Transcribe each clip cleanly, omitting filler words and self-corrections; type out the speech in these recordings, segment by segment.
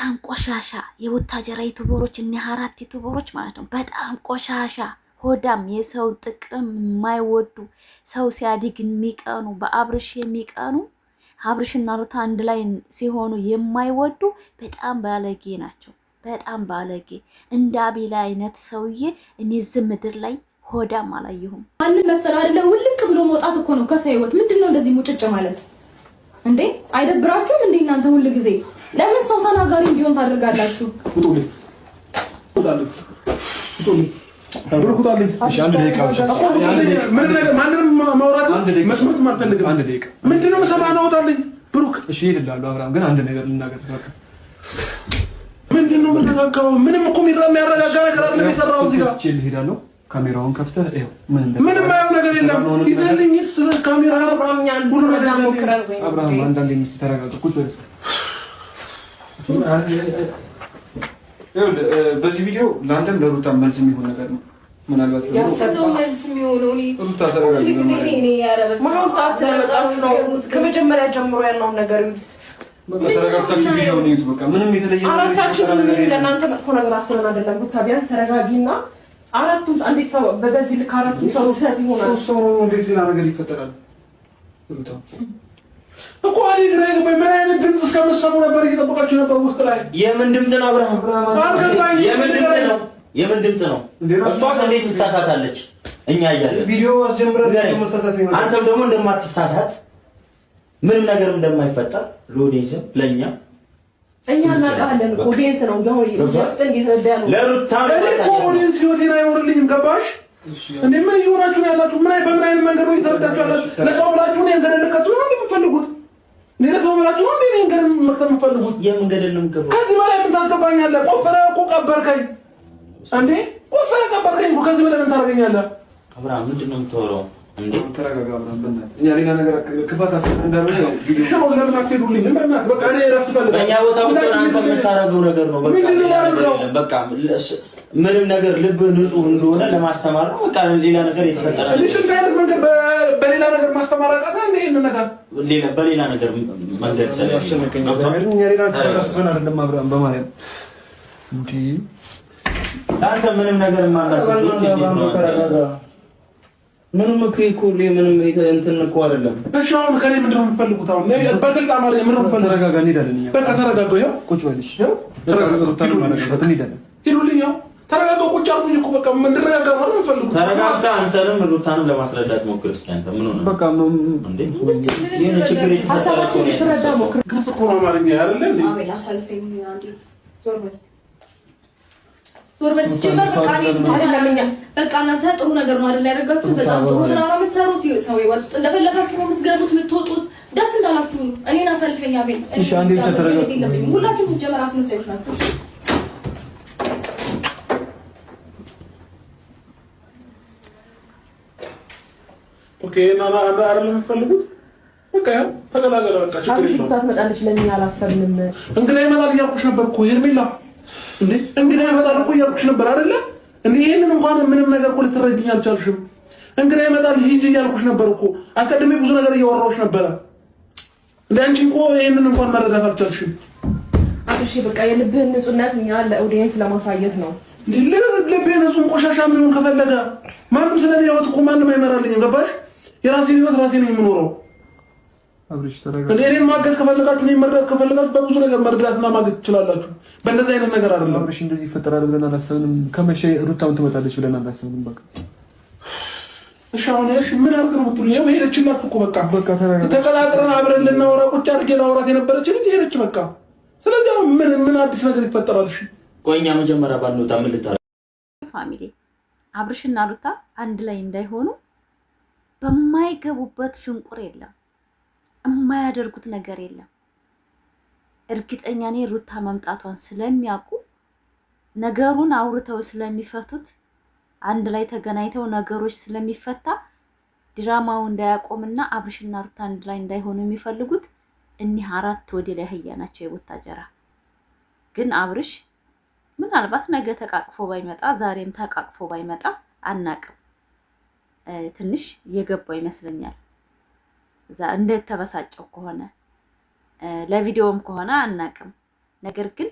በጣም ቆሻሻ የቡታጀራ ዩቲዩበሮች እነ አራት ዩቲዩበሮች ማለት ነው። በጣም ቆሻሻ ሆዳም፣ የሰው ጥቅም የማይወዱ ሰው ሲያድግ የሚቀኑ በአብርሽ የሚቀኑ አብርሽና ሩታ አንድ ላይ ሲሆኑ የማይወዱ በጣም ባለጌ ናቸው። በጣም ባለጌ እንደ አቤላ አይነት ሰውዬ እኔ እዚህ ምድር ላይ ሆዳም አላየሁም። ማንም መሰል አይደለ ውልቅ ብሎ መውጣት እኮ ነው ከሰው ህይወት። ምንድነው እንደዚህ ሙጭጭ ማለት እንዴ? አይደብራችሁም እንዴ እናንተ? ሁሉ ጊዜ ለምን ሰው ተናጋሪ እንዲሆን ታደርጋላችሁ? ውጡልኝ ውጡልኝ ብሩክታለኝ። እሺ አንድ ደቂቃ ብቻ ምን ነገር ማንንም ማውራት መስማት ማልፈልግም። አንድ ደቂቃ ምንድነው መሰማና ወጣልኝ ብሩክ። እሺ ይልላሉ አብርሃም፣ ግን አንድ ነገር ልናገር። ምንድነው መነጋገሩ? ምንም እኮ የሚያረጋጋ ነገር አይደለም የሰራው። እዚህ ጋር እቺ ልሄዳለሁ። ካሜራውን ከፍተህ ይሄው ምንም አይሆን ነገር የለም። ይዘልኝ ስለ ካሜራ አብርሃም ያን ሁሉ ነገር ሞክራል ወይ አብርሃም? አንዳንዴ ተረጋጋ። ቁጭ በል በዚህ ቪዲዮ ለአንተም ለሩታም መልስ የሚሆን ነገር ነው። ምናልባት ያሰብነው መልስ የሚሆነው ሩታ ተረጋጋ። እኔ ያረበስ ማሁን ሰዓት ስለመጣችሁ ነው። ከመጀመሪያ ጀምሮ ያለውን ነገር ይሁት ተረጋግታችሁ ቪዲዮ ነው ይሁት። በቃ ምንም የተለየ ነገር ለእናንተ መጥፎ ነገር አስበን አይደለም። ሩታ ቢያንስ ተረጋጊና አራቱም እንዴት ሰው በዚህ ልክ አራቱም ሰው ሰት ይሆናል። ሰው እንዴት ሌላ ነገር ይፈጠራል? ሩታ እኮ አሪ ግራ ይገባኝ። ምን አይነት ድምጽ እስከምትሰሙ ነበር እየጠበቃችሁ ነበር? ውስጥ ላይ የምን ድምጽ ነው አብርሃም? የምን ድምጽ ነው? እሷስ እንዴት ትሳሳታለች? እኛ እያለን ቪዲዮ አስጀምረን መሳሳት ነው። አንተም ደግሞ እንደማትሳሳት ምንም ነገር እንደማይፈጠር ለኦዲየንስም ለኛ እኛ እናውቃለን። ኦዲየንስ ነው እንደው ይወስደን እየተረዳ ነው። ለሩታ ኦዲየንስ ህይወቴን አይኖርልኝም። ገባሽ እንዴ? ምን ይሆናችሁ ያላችሁ? በምን አይነት መንገድ ነው እየተረዳችሁ ያላችሁ? ለሰው ብላችሁ ነው እንደለከቱ ነው የምትፈልጉት? ለሰው ብላችሁ ነው እንደኔ መክተም የምትፈልጉት? የመንገደል ነው የምትገባው። ከዚህ በላይ ምን ታስገባኛለህ? ቆፈረህ እኮ ቀበርከኝ እንዴ? ቆፈረህ ቀበርከኝ። ከዚህ በላይ ምን ታደርገኛለህ? አብርሃም ምንድን ነው የምትወራው? እንዴ ተረጋጋ አብርሃም። በእናትህ እኛ ሌላ ነገር ክፋት አስበን እንዳልሆነ ነው ቪዲዮ ሻው ለምን አትሄዱልኝ? በእናትህ በቃ እኔ እረፍት ፈልጋለሁ። በእኛ ቦታ ብቻ አንተ የምታደርገው ነገር ነው። በቃ ምንም ነገር ልብ ንጹህ እንደሆነ ለማስተማር ነው። በቃ ሌላ ነገር የተፈጠረ ነው። እሺ እንታየት መንገድ በሌላ ነገር ማስተማር አቃታ እንዴ? ነገር በሌላ ነገር መንገድ ስለሚያስጨንቀኝ ነው። እኛ ሌላ ክፋት አስበን አይደለም አብርሃም፣ በማርያም እንዴ አንተ ምንም ነገር ማናሰብ ነው። ምንም እኮ ምንም እንትን እኮ አይደለም። እሺ አሁን ከኔ ምንድን ነው የምትፈልጉት? አሁን በግልጽ አማርኛ ምንድን ነው የምትፈልጉት? ተረጋጋ፣ እንሄዳለን እኛ። በቃ ተረጋጋ። ይኸው ቁጭ በልሽ። ይኸው ተረጋጋ፣ እንሄዳለን። ሂዱልኝ። ይኸው ተረጋጋ። ቁጭ አልኩኝ እኮ በቃ እንድረጋጋ ነው የምትፈልጉት? ተረጋጋ። አንተንም ሩታንም ለማስረዳት ሞክር እስኪ። አንተ ምን ሆነ? በቃ እንዴ ይሄን ችግር የተፈጠረው ነው ተረዳ ሞክር። ግልጽ እኮ ነው አማርኛ አይደለ እንዴ? አቤል አሳልፈኝ አንዴ ዞር በል ዞር በል። ሲጀመር በቃ እናንተ ጥሩ ነገር ነው አይደል ያደርጋችሁ? በጣም ጥሩ ስራ ነው የምትሰሩት። ሰው ህይወት ውስጥ እንደፈለጋችሁ ነው የምትገቡት የምትወጡት። ደስ እንዳላችሁ ነው። እኔን አሳልፈኝ አቤል። እሺ አንዴ ተረጋጋ። ሁላችሁም ሲጀመር አስመሳዮች ናችሁ። ኦኬ እና አይደለም የምትፈልጉት? በቃ ያው ተገላገለ። በቃ ችግር የለውም። ታትመጣለች ለኛ አላሰብንም። እንግዳ ይመጣል እያልኩሽ ነበር እኮ ሄርሜላ። እንዴ እንግዳ ይመጣል እኮ እያልኩሽ ነበር አይደለ እንዴ? ይሄንን እንኳን ምንም ነገር እኮ ልትረጂኝ አልቻልሽም። እንግዳ ይመጣል ሂጂ እያልኩሽ ነበር እኮ። አስቀድሜ ብዙ ነገር እያወራሁሽ ነበረ። እንዴ አንቺ እኮ ይሄንን እንኳን መረዳት አልቻልሽም። እሺ በቃ የልብህን ንጹህነት እኛ ለኦዲየንስ ለማሳየት ነው። ልብህ ንጹህ ቆሻሻ ምን ከፈለገ ማንም ስለኔ ህይወት እኮ ማንም አይመራልኝም። ገባሽ? የራሴን ህይወት ራሴ ነኝ የምኖረው። አብርሽ ተረጋጋ። እኔን ማገዝ ከፈለጋችሁ እኔን መርዳት ከፈለጋችሁ በብዙ ነገር መርዳትና ማገዝ ትችላላችሁ። በእንደዚህ አይነት ነገር አይደለም። አብርሽ እንደዚህ ይፈጠራል ብለን አላሰብንም። ከመቼ ሩታም ትመጣለች ብለን አላሰብንም። በቃ እሺ አሁን እሺ ምን አድርገን ነው የምትሉኝ? ያው ሄደችላት እኮ በቃ ተረጋጋ። ተቀጣጥረን አብረን ልናወራ ቁጭ አድርጌ ላወራት የነበረች ልጅ ሄደች በቃ። ስለዚህ ምን አዲስ ነገር ይፈጠራል? እሺ ቆይኛ መጀመሪያ ባንወጣ ምን ልታረግ? ፋሚሊ አብርሽና ሩታ አንድ ላይ እንዳይሆኑ በማይገቡበት ሽንቁር የለም፣ የማያደርጉት ነገር የለም። እርግጠኛ ነኝ ሩታ መምጣቷን ስለሚያውቁ ነገሩን አውርተው ስለሚፈቱት አንድ ላይ ተገናኝተው ነገሮች ስለሚፈታ ድራማው እንዳያቆምና አብርሽና ሩታ አንድ ላይ እንዳይሆኑ የሚፈልጉት እኒህ አራት ወደ ላይ አህያ ናቸው የቡታጀራ። ግን አብርሽ ምናልባት ነገ ተቃቅፎ ባይመጣ ዛሬም ተቃቅፎ ባይመጣ አናቅም። ትንሽ የገባው ይመስለኛል። እንዴት ተበሳጨው ከሆነ ለቪዲዮም ከሆነ አናቅም። ነገር ግን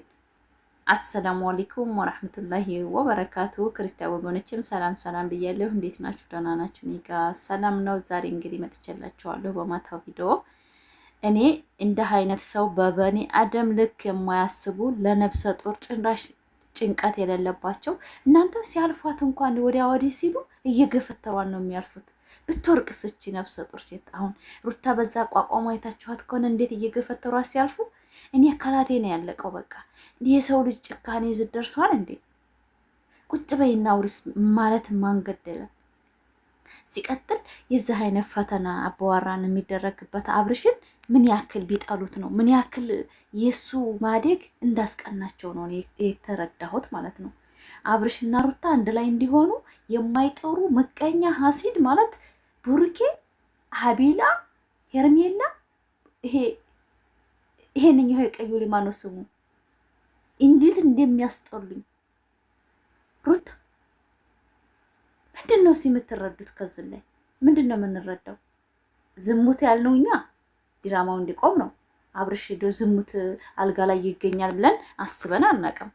አሰላሙ አለይኩም ወራህመቱላሂ ወበረካቱ። ክርስቲያን ወገኖችም ሰላም ሰላም ብያለሁ። እንዴት ናችሁ? ደህና ናችሁ? እኔ ጋር ሰላም ነው። ዛሬ እንግዲህ መጥቼላችኋለሁ በማታው ቪዲዮ። እኔ እንደ አይነት ሰው በበኒ አደም ልክ የማያስቡ ለነብሰ ጡር ጭራሽ ጭንቀት የሌለባቸው እናንተ ሲያልፏት እንኳን ወዲያ ወዲህ ሲሉ እየገፈተሯን ነው የሚያልፉት። ብትወርቅስ እቺ ነብሰ ጡር ሴት አሁን ሩታ በዛ ቋቋማ አይታችኋት ከሆነ እንዴት እየገፈተሯት ሲያልፉ እኔ አካላቴ ነው ያለቀው። በቃ የሰው ልጅ ጭካኔ ይዘት ደርሷል እንዴ? ቁጭ በይና አውሪስ ማለት ማንገደለ። ሲቀጥል የዚህ አይነት ፈተና አባዋራን የሚደረግበት አብርሽን ምን ያክል ቢጠሉት ነው ምን ያክል የሱ ማደግ እንዳስቀናቸው ነው የተረዳሁት ማለት ነው። አብርሽና ሩታ አንድ ላይ እንዲሆኑ የማይጠሩ ምቀኛ ሀሲድ ማለት ቡርኬ፣ ሀቢላ፣ ሄርሜላ ይሄንኛው የቀዩ ሊማኖ ስሙ እንዴት እንደሚያስጠሉኝ ሩታ ምንድን ነው የምትረዱት? ከዚህ ላይ ምንድን ነው የምንረዳው? ዝሙት ያልነው እኛ ድራማው እንዲቆም ነው። አብርሽ ሄዶ ዝሙት አልጋ ላይ ይገኛል ብለን አስበን አናውቅም።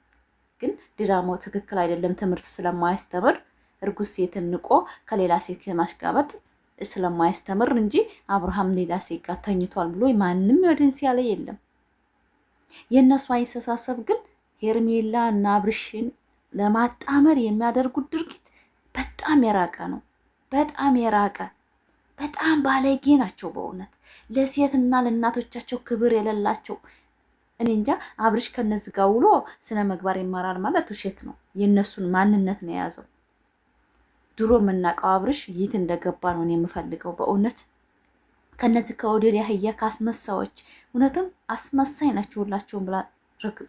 ግን ድራማው ትክክል አይደለም፣ ትምህርት ስለማያስተምር እርጉዝ ሴትን ንቆ ከሌላ ሴት ማሽቃበጥ ስለማያስተምር እንጂ አብርሃም ሌላ ሴት ጋር ተኝቷል ብሎ ማንም ወደንስ ያለ የለም። የእነሱ አይሰሳሰብ ግን ሄርሜላ እና አብርሽን ለማጣመር የሚያደርጉት ድርጊት በጣም የራቀ ነው። በጣም የራቀ በጣም ባለጌ ናቸው በእውነት ለሴትና ለእናቶቻቸው ክብር የሌላቸው። እኔ እንጃ አብርሽ ከነዚህ ጋር ውሎ ስነ ምግባር ይማራል ማለት ውሸት ነው። የእነሱን ማንነት ነው የያዘው። ድሮ የምናውቀው አብርሽ የት እንደገባ ነው የምፈልገው በእውነት ከነዚህ ከወደድ ያህያ ካስመሳዎች እውነትም አስመሳይ ናቸው ሁላቸውም ብላ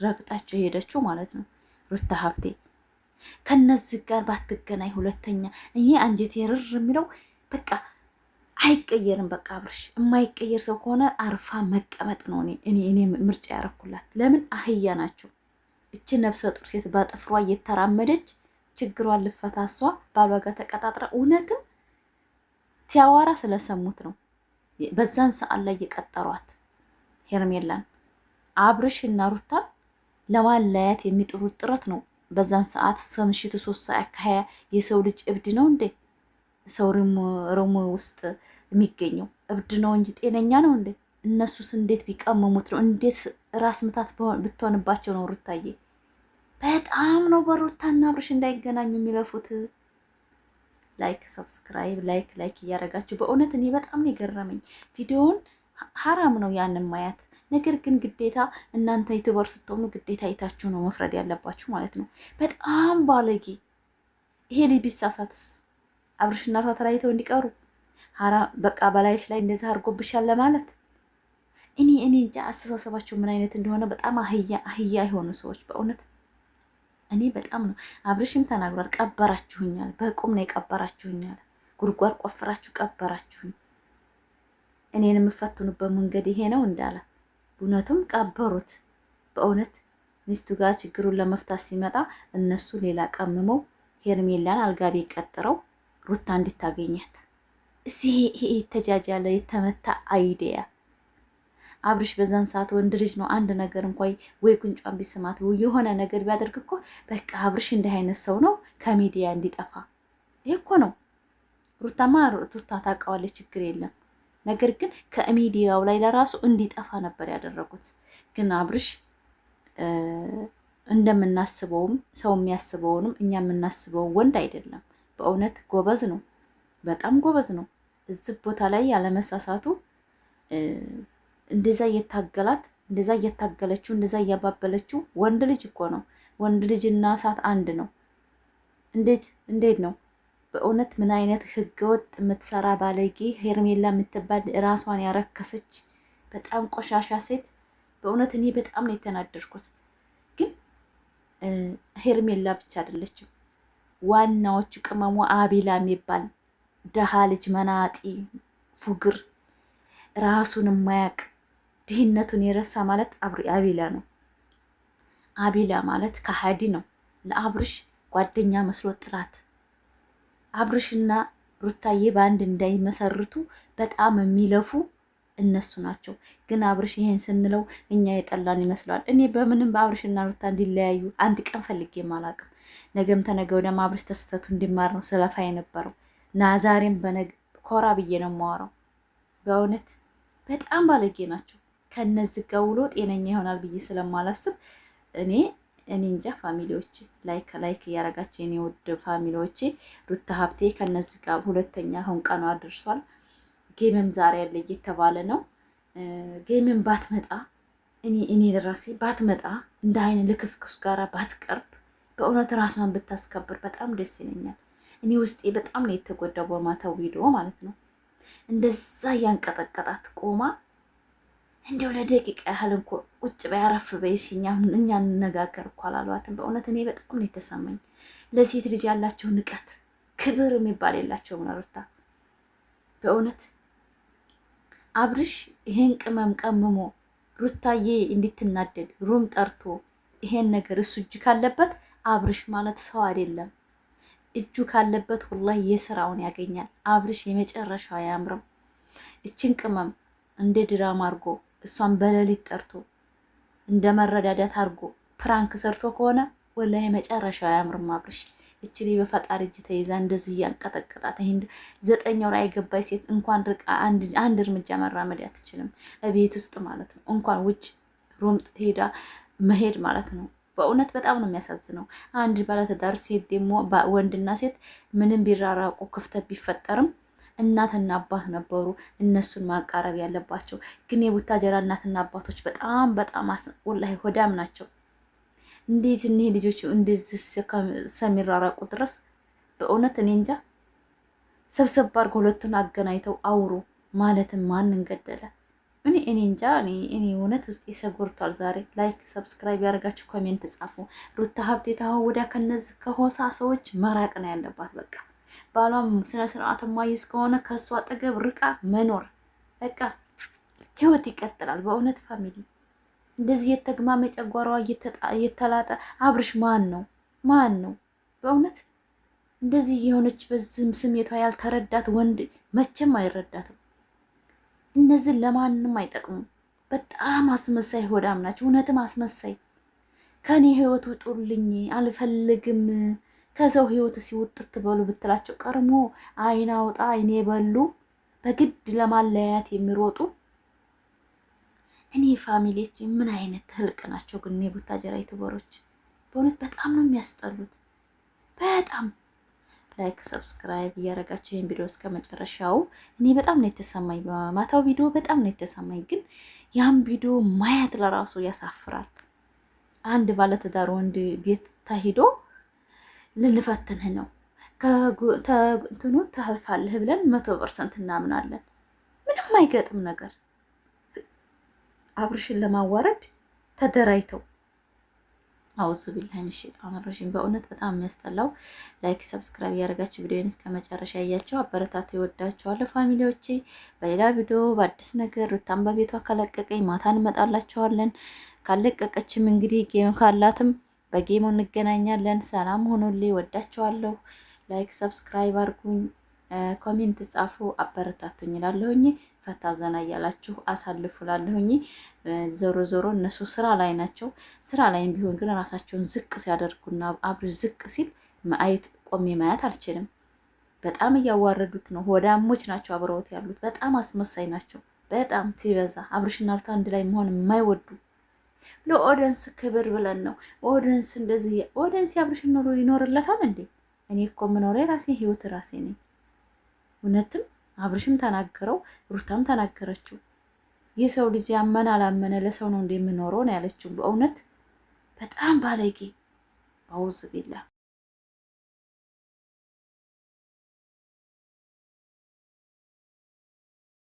ረግጣቸው ሄደችው ማለት ነው። ሩታ ሀብቴ ከነዚህ ጋር ባትገናኝ ሁለተኛ እኔ አንጀት የርር የሚለው በቃ አይቀየርም። በቃ አብርሽ የማይቀየር ሰው ከሆነ አርፋ መቀመጥ ነው እኔ ምርጫ ያረኩላት። ለምን አህያ ናቸው። እቺ ነብሰ ጡር ሴት በጥፍሯ እየተራመደች ችግሯን ልፈታ እሷ ባሏ ጋር ተቀጣጥራ እውነትም ሲያዋራ ስለሰሙት ነው በዛን ሰዓት ላይ የቀጠሯት ሄርሜላን አብርሽ እና ሩታን ለማለያት የሚጥሩት ጥረት ነው። በዛን ሰዓት ከምሽቱ 3 ሰዓት ከ20 የሰው ልጅ እብድ ነው እንዴ? ሰው ሮሞ ውስጥ የሚገኘው እብድ ነው እንጂ ጤነኛ ነው እንዴ? እነሱስ እንዴት ቢቀመሙት ነው? እንዴት ራስ ምታት ብትሆንባቸው ነው? ሩታዬ በጣም ነው በሩታና አብርሽ እንዳይገናኙ የሚለፉት። ላይክ ሰብስክራይብ ላይክ እያደረጋችሁ በእውነት እኔ በጣም ነው የገረመኝ። ቪዲዮውን ሀራም ነው ያንን ማየት። ነገር ግን ግዴታ እናንተ ዩቲዩበር ስትሆኑ ግዴታ አይታችሁ ነው መፍረድ ያለባችሁ ማለት ነው። በጣም ባለጌ። ይሄ ልጅ ቢሳሳትስ አብርሽና ሩታ ተለያይተው እንዲቀሩ ሀራም በቃ በላይሽ ላይ እንደዛ አድርጎብሻል ለማለት እኔ እንጃ አስተሳሰባቸው ምን አይነት እንደሆነ በጣም አህያ የሆኑ ሰዎች በእውነት እኔ በጣም ነው። አብርሽም ተናግሯል። ቀበራችሁኛል፣ በቁም ነው የቀበራችሁኛል፣ ጉድጓድ ቆፍራችሁ ቀበራችሁኝ፣ እኔን የምፈትኑበት መንገድ ይሄ ነው እንዳለ እውነቱም ቀበሩት። በእውነት ሚስቱ ጋር ችግሩን ለመፍታት ሲመጣ እነሱ ሌላ ቀምመው ሄርሜላን አልጋ ቤት ቀጥረው ሩታ እንድታገኛት እዚህ ይሄ የተጃጃለ የተመታ አይዲያ። አብርሽ በዛን ሰዓት ወንድ ልጅ ነው። አንድ ነገር እንኳን ወይ ጉንጯን ቢስማት የሆነ ነገር ቢያደርግ እኮ በቃ አብርሽ እንዲህ አይነት ሰው ነው ከሚዲያ እንዲጠፋ። ይሄ እኮ ነው። ሩታማ ሩታ ታውቃዋለች፣ ችግር የለም። ነገር ግን ከሚዲያው ላይ ለራሱ እንዲጠፋ ነበር ያደረጉት። ግን አብርሽ እንደምናስበውም ሰው የሚያስበውንም እኛ የምናስበው ወንድ አይደለም። በእውነት ጎበዝ ነው፣ በጣም ጎበዝ ነው። እዚህ ቦታ ላይ ያለመሳሳቱ እንደዛ እየታገላት እንደዛ እየታገለችው እንደዛ እያባበለችው ወንድ ልጅ እኮ ነው። ወንድ ልጅና እሳት አንድ ነው። እንዴት ነው በእውነት ምን አይነት ህገወጥ የምትሰራ ባለጌ ሄርሜላ የምትባል ራሷን ያረከሰች በጣም ቆሻሻ ሴት። በእውነት እኔ በጣም ነው የተናደድኩት። ግን ሄርሜላ ብቻ አይደለችም። ዋናዎቹ ቅመሙ አቢላ የሚባል ደሃ ልጅ መናጢ ፉግር ራሱን የማያውቅ ድህነቱን የረሳ ማለት አቢላ ነው። አቢላ ማለት ከሃዲ ነው። ለአብርሽ ጓደኛ መስሎ ጥላት አብርሽና ሩታዬ በአንድ እንዳይመሰርቱ በጣም የሚለፉ እነሱ ናቸው። ግን አብርሽ ይሄን ስንለው እኛ የጠላን ይመስላል። እኔ በምንም በአብርሽና ሩታ እንዲለያዩ አንድ ቀን ፈልጌም አላውቅም። ነገም ተነገ ወዲያም አብርሽ ተስተቱ እንዲማር ነው ስለፋ የነበረው እና ዛሬም ኮራ ብዬ ነው የማወራው። በእውነት በጣም ባለጌ ናቸው። ከነዚህ ጋር ውሎ ጤነኛ ይሆናል ብዬ ስለማላስብ እኔ እንጃ። ፋሚሊዎቼ ላይክ እያረጋቸው የኔ ውድ ፋሚሊዎቼ፣ ሩታ ሀብቴ ከነዚህ ጋር ሁለተኛ አሁን ቀኗ ደርሷል። ጌምም ዛሬ ያለ እየተባለ ነው። ጌምም ባትመጣ እኔ ለራሴ ባትመጣ እንደ አይን ልክስክሱ ጋራ ባትቀርብ በእውነት ራሷን ብታስከብር በጣም ደስ ይለኛል። እኔ ውስጤ በጣም ነው የተጎዳው በማታው ቪዲዮ ማለት ነው። እንደዛ እያንቀጠቀጣት ቆማ እንደው ለደቂቃ ያህል እንኳ ቁጭ በይ አረፍ በይ ሲኛ እኛ እንነጋገር እኮ አላሏትም። በእውነት እኔ በጣም ነው የተሰማኝ። ለሴት ልጅ ያላቸው ንቀት ክብር የሚባል የላቸውም ሩታ። በእውነት አብርሽ ይሄን ቅመም ቀምሞ ሩታዬ እንድትናደድ ሩም ጠርቶ ይሄን ነገር እሱ እጅ ካለበት አብርሽ ማለት ሰው አይደለም። እጁ ካለበት ወላሂ የስራውን ያገኛል። አብርሽ የመጨረሻው አያምርም። እችን ቅመም እንደ ድራማ አርጎ እሷን በሌሊት ጠርቶ እንደ መረዳዳት አርጎ ፕራንክ ሰርቶ ከሆነ ወላሂ የመጨረሻው አያምርም አብርሽ። እችሊ በፈጣሪ እጅ ተይዛ እንደዚህ እያንቀጠቀጣት ይሄን 9 ወር አይገባይ ሴት እንኳን ርቃ አንድ እርምጃ መራመድ አትችልም። ቤት ውስጥ ማለት ነው። እንኳን ውጭ ሩም ሄዳ መሄድ ማለት ነው። በእውነት በጣም ነው የሚያሳዝነው። አንድ ባለትዳር ሴት ደግሞ ወንድና ሴት ምንም ቢራራቁ ክፍተት ቢፈጠርም እናትና አባት ነበሩ እነሱን ማቃረብ ያለባቸው። ግን የቡታጀራ እናትና አባቶች በጣም ወላሂ ሆዳም ናቸው። እንዴት እኒህ ልጆች እንደዚህ ሰሚራራቁ ድረስ በእውነት እኔ እንጃ። ሰብሰብ አድርገው ሁለቱን አገናኝተው አውሩ ማለትም ማንን ገደለ? እኔ እንጃ። እኔ እውነት ውስጥ ይሰጎርቷል። ዛሬ ላይክ ሰብስክራይብ ያደርጋችሁ ኮሜንት ጻፉ። ሩታ ሀብቴ ወዲያ ከነዚህ ከሆሳ ሰዎች መራቅ ነው ያለባት። በቃ ባሏም ስነ ስርዓት ማይዝ ከሆነ ከሷ አጠገብ ርቃ መኖር በቃ ህይወት ይቀጥላል። በእውነት ፋሚሊ እንደዚህ የተግማመ ጨጓራዋ እየተላጠ አብርሽ ማን ነው? በእውነት እንደዚህ የሆነች በዝም ስሜቷ ያልተረዳት ወንድ መቼም አይረዳትም። እነዚህን ለማንም አይጠቅሙም። በጣም አስመሳይ ሆዳም ናቸው። እውነትም አስመሳይ። ከኔ ህይወት ውጡልኝ አልፈልግም፣ ከሰው ህይወት ሲውጥት በሉ ብትላቸው ቀርሞ አይን አውጣ አይኔ በሉ በግድ ለማለያየት የሚሮጡ እኔ ፋሚሊዎች ምን አይነት ህልቅ ናቸው ግን የቡታጀራ ዩቲዩበሮች በእውነት በጣም ነው የሚያስጠሉት። በጣም ላይክ ሰብስክራይብ እያደረጋችሁ ይህን ቪዲዮ እስከ መጨረሻው። እኔ በጣም ነው የተሰማኝ በማታው ቪዲዮ በጣም ነው የተሰማኝ። ግን ያን ቪዲዮ ማየት ለራሱ ያሳፍራል። አንድ ባለትዳር ወንድ ቤት ተሂዶ ልንፈትንህ ነው ከእንትኑ ታልፋለህ ብለን 100% እናምናለን። ምንም አይገጥም ነገር አብርሽን ለማዋረድ ተደራይተው አውዙ ቢላሂ ሚነሽ ሸይጣን ረጂም። በእውነት በጣም የሚያስጠላው። ላይክ ሰብስክራይብ ያደርጋችሁ ቪዲዮን እስከ መጨረሻ ያያችሁ አበረታቱ። ይወዳችኋለሁ ፋሚሊዎቼ። በሌላ ቪዲዮ በአዲስ ነገር ሩታን በቤቷ ከለቀቀኝ ማታ እንመጣላችኋለን። ካለቀቀችም እንግዲህ ጌም ካላትም በጌሙ እንገናኛለን። ሰላም ሆኖልኝ ወዳችኋለሁ። ላይክ ሰብስክራይብ አድርጉኝ፣ ኮሜንት ጻፉ፣ አበረታቱኝ እላለሁኝ። ፈታ ዘና እያላችሁ አሳልፉላለሁኝ። ዞሮ ዞሮ እነሱ ስራ ላይ ናቸው። ስራ ላይም ቢሆን ግን ራሳቸውን ዝቅ ሲያደርጉና አብርሽ ዝቅ ሲል ቆሜ ማየት አልችልም። በጣም እያዋረዱት ነው። ሆዳሞች ናቸው አብረውት ያሉት። በጣም አስመሳይ ናቸው። በጣም ሲበዛ አብርሽና ሩታ አንድ ላይ መሆን የማይወዱ ለኦዲየንስ ክብር ብለን ነው። ኦዲየንስ እንደዚህ ኦዲየንስ አብርሽን ኖሮ ይኖርለታል እንዴ? እኔ እኮ የምኖረው የራሴ ህይወት ራሴ ነኝ። እውነትም አብርሽም ተናገረው ሩታም ተናገረችው። የሰው ልጅ ያመነ አላመነ ለሰው ነው እንደምኖረው ነው ያለችው። በእውነት በጣም ባለጌ አውዝ ቢላ